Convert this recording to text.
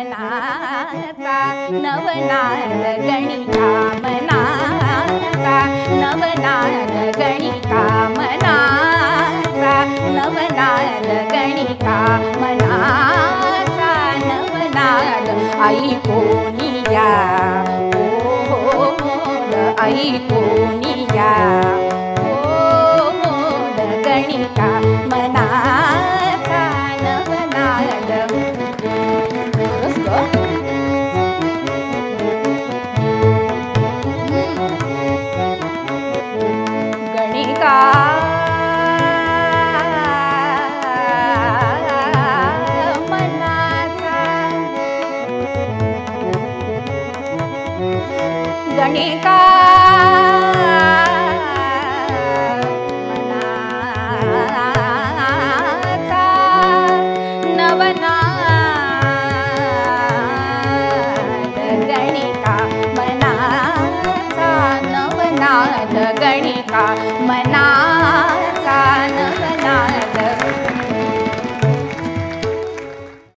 मनाचा नवनाद गणिका मनाचा नवनाद गणिका मनाचा नवनाद गणिका मनाचा नवनाद ऐकूनिया ओ ऐकूनिया ओ गणिका मनाचा नवनाद गणिका मनाचा गणिका मनाचा नवनाद गणिका मनाचा नवनाद गणिका मना